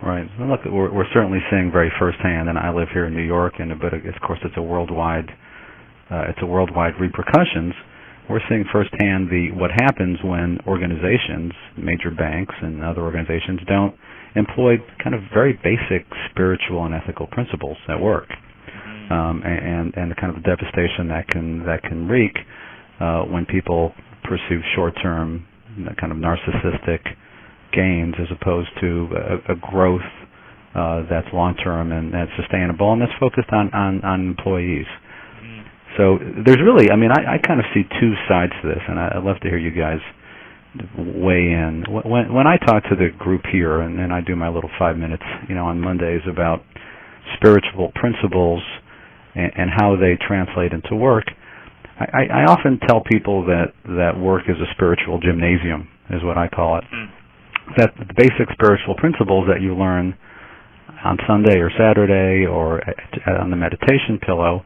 Right. Well, look, we're certainly seeing very firsthand, and I live here in New York, but of course it's a worldwide repercussions. We're seeing firsthand what happens when organizations, major banks and other organizations, don't employ kind of very basic spiritual and ethical principles at work, and the kind of devastation that can wreak when people pursue short-term, kind of narcissistic gains as opposed to a growth that's long-term and that's sustainable and that's focused on employees. So there's really, I kind of see two sides to this, and I'd love to hear you guys weigh in. When I talk to the group here, and I do my little 5 minutes, on Mondays about spiritual principles and how they translate into work, I often tell people that work is a spiritual gymnasium, is what I call it. That the basic spiritual principles that you learn on Sunday or Saturday or on the meditation pillow,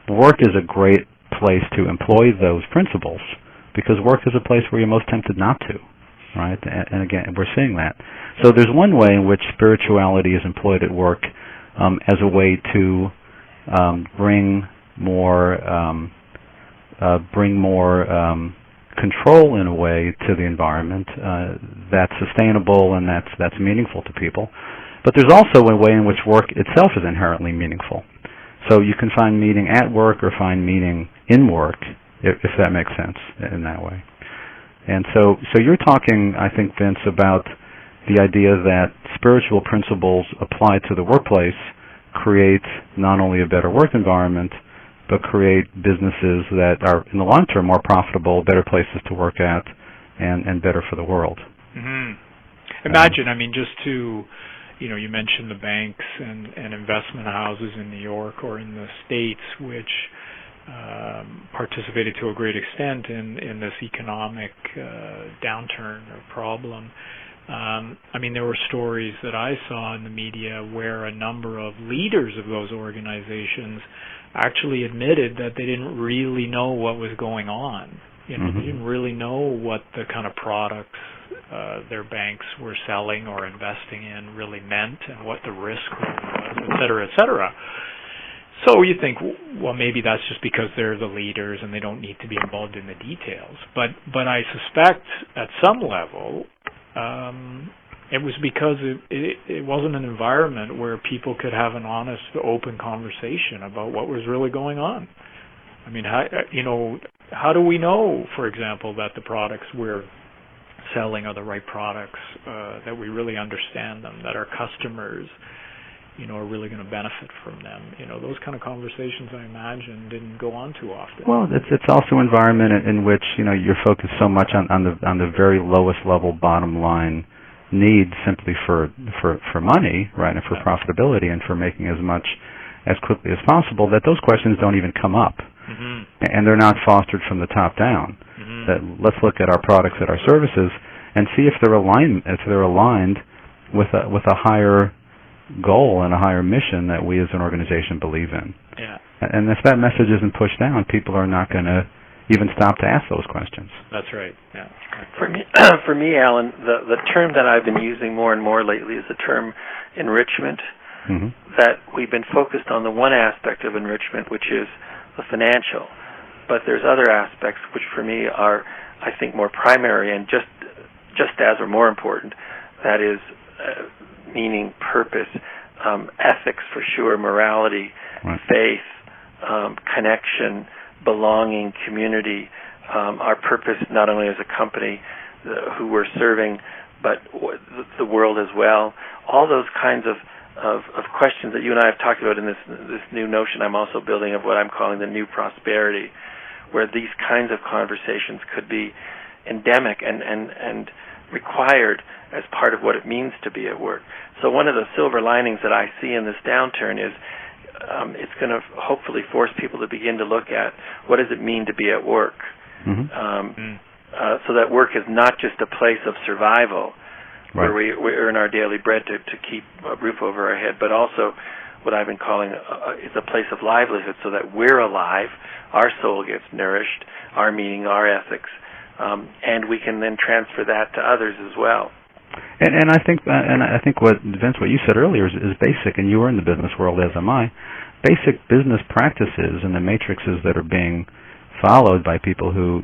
work is a great place to employ those principles because work is a place where you're most tempted not to, right? And again, we're seeing that. So there's one way in which spirituality is employed at work as a way to bring more control in a way to the environment that's sustainable and that's meaningful to people. But there's also a way in which work itself is inherently meaningful. So you can find meaning at work or find meaning in work, if that makes sense in that way. And so you're talking, I think, Vince, about the idea that spiritual principles applied to the workplace create not only a better work environment, but create businesses that are, in the long term, more profitable, better places to work at, and better for the world. Imagine, just to... you mentioned the banks and investment houses in New York or in the States, which participated to a great extent in this economic downturn or problem. There were stories that I saw in the media where a number of leaders of those organizations actually admitted that they didn't really know what was going on. They didn't really know what the kind of products their banks were selling or investing in really meant and what the risk was, et cetera, et cetera. So you think, well, maybe that's just because they're the leaders and they don't need to be involved in the details. But I suspect at some level it was because it wasn't an environment where people could have an honest, open conversation about what was really going on. How do we know, for example, that the products we're selling are the right products, that we really understand them, that our customers, are really going to benefit from them? Those kind of conversations, I imagine, didn't go on too often. Well, it's also an environment in which, you're focused so much on the very lowest level bottom line need simply for money, right, and for profitability and for making as much as quickly as possible, that those questions don't even come up. And they're not fostered from the top down. That let's look at our products and our services and see if they're aligned with a higher goal and a higher mission that we as an organization believe in. Yeah. And if that message isn't pushed down, people are not going to even stop to ask those questions. That's right. Yeah. For me, Alan, the term that I've been using more and more lately is the term enrichment. That we've been focused on the one aspect of enrichment, which is the financial, but there's other aspects which for me are, I think, more primary and just as or more important. That is meaning, purpose, ethics for sure, morality, faith, connection, belonging, community, our purpose not only as a company who we're serving, but the world as well. All those kinds of questions that you and I have talked about in this new notion I'm also building of what I'm calling the new prosperity, where these kinds of conversations could be endemic and required as part of what it means to be at work. So one of the silver linings that I see in this downturn is it's going to hopefully force people to begin to look at what does it mean to be at work, so that work is not just a place of survival, where we earn our daily bread to keep a roof over our head, but also what I've been calling is a place of livelihood, so that we're alive, our soul gets nourished, our meaning, our ethics, and we can then transfer that to others as well. And I think what Vince, what you said earlier is basic, and you were in the business world as am I. Basic business practices and the matrices that are being followed by people who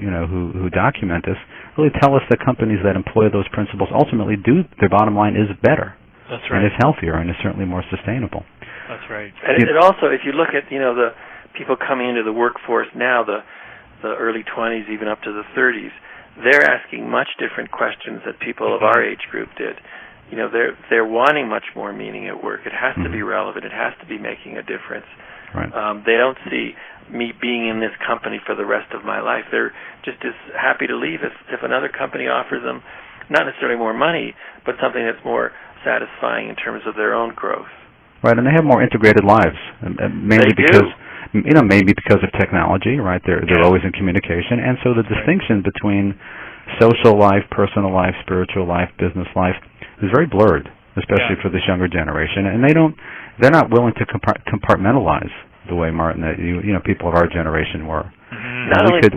document this really tell us that companies that employ those principles ultimately do, their bottom line is better. That's right. And is healthier and is certainly more sustainable. That's right. And it also, if you look at the people coming into the workforce now, the early 20s, even up to the 30s, they're asking much different questions that people of our age group did. They're wanting much more meaning at work. It has to be relevant. It has to be making a difference. Right. They don't see me being in this company for the rest of my life. They're just as happy to leave if another company offers them not necessarily more money, but something that's more satisfying in terms of their own growth. Right, and they have more integrated lives, mainly because of technology. Right, they're always in communication, and so the distinction between social life, personal life, spiritual life, business life is very blurred, especially for this younger generation, and they're not willing to compartmentalize the way, Martin, that people of our generation were.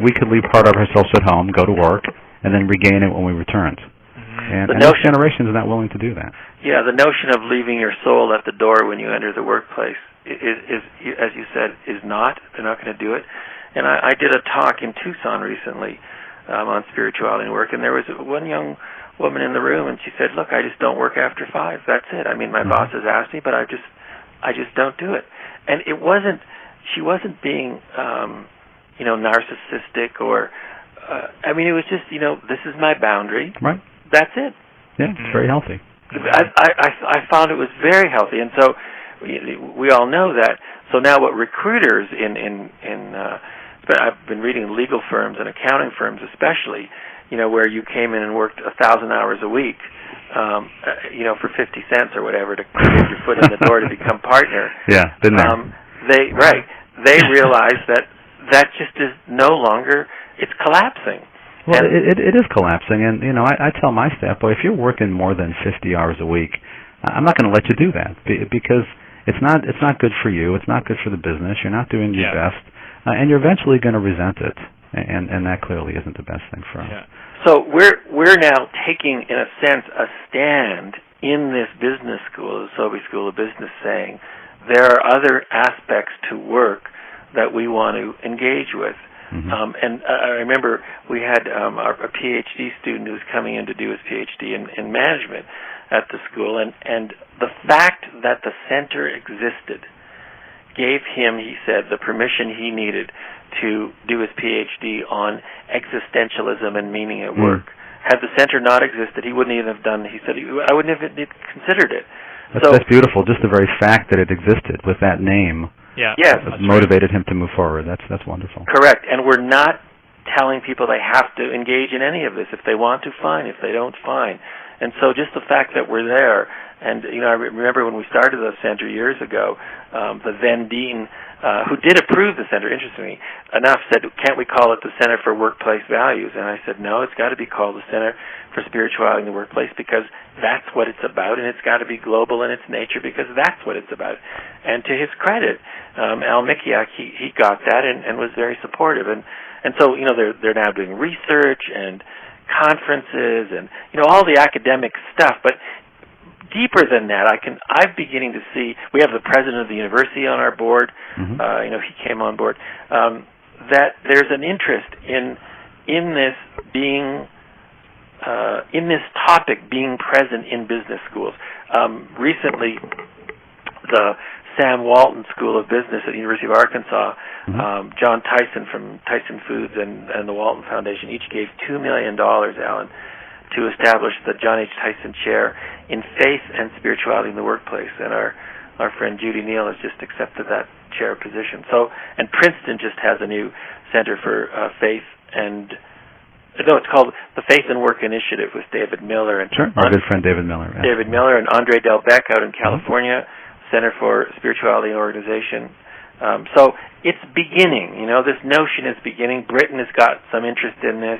We could leave part of ourselves at home, go to work, and then regain it when we returned. And this generation is not willing to do that. Yeah, the notion of leaving your soul at the door when you enter the workplace is as you said, is not. They're not going to do it. And I did a talk in Tucson recently on spirituality and work, and there was one young woman in the room, and she said, "Look, I just don't work after 5. That's it. I mean, my boss has asked me, but I just don't do it." And she wasn't being, narcissistic or, it was just, this is my boundary. Right. That's it. Yeah, it's very healthy. I found it was very healthy, and so we all know that. So now, what recruiters I've been reading legal firms and accounting firms, especially, where you came in and worked 1,000 hours a week, for 50 cents or whatever to get your foot in the door to become partner. Yeah, been there. They realize that just is no longer. It's collapsing. Well, it is collapsing, and I tell my staff, boy, if you're working more than 50 hours a week, I'm not going to let you do that because it's not good for you. It's not good for the business. You're not doing your best, and you're eventually going to resent it, and that clearly isn't the best thing for us. Yeah. So we're now taking, in a sense, a stand in this business school, the Sobey School of Business, saying there are other aspects to work that we want to engage with. And I remember we had a PhD student who was coming in to do his PhD in management at the school, and the fact that the center existed gave him, he said, the permission he needed to do his PhD on existentialism and meaning at work. Had the center not existed, he wouldn't even have done, he said, I wouldn't have considered it. That's beautiful. Just the very fact that it existed with that name motivated him to move forward. That's wonderful. Correct. And we're not telling people they have to engage in any of this. If they want to, fine. If they don't, fine. And so just the fact that we're there, and I remember when we started the center years ago, the then dean, who did approve the center, interestingly enough, said, "Can't we call it the Center for Workplace Values?" And I said, "No, it's got to be called the Center for Spirituality in the Workplace because that's what it's about, and it's got to be global in its nature because that's what it's about." And to his credit, Al Mikiak, he got that and was very supportive. And so they're now doing research and conferences and all the academic stuff, but deeper than that, I'm beginning to see. We have the president of the university on our board. He came on board. That there's an interest in this being in this topic being present in business schools. Recently, the Sam Walton School of Business at the University of Arkansas, John Tyson from Tyson Foods and the Walton Foundation each gave $2 million, Alan, to establish the John H. Tyson Chair in Faith and Spirituality in the Workplace. And our friend Judy Neal has just accepted that chair position. And Princeton just has a new Center for Faith and... No, it's called the Faith and Work Initiative with David Miller. And our good friend David Miller. Yeah. David Miller and Andre Delbecq out in California, Center for Spirituality and Organization. So it's beginning. This notion is beginning. Britain has got some interest in this.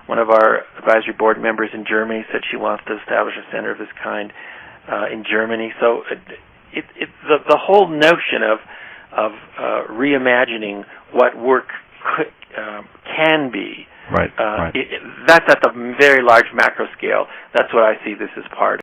One of our advisory board members in Germany said she wants to establish a center of this kind in Germany. So the whole notion of reimagining what work can be Right. That's at the very large macro scale. That's what I see this as part of.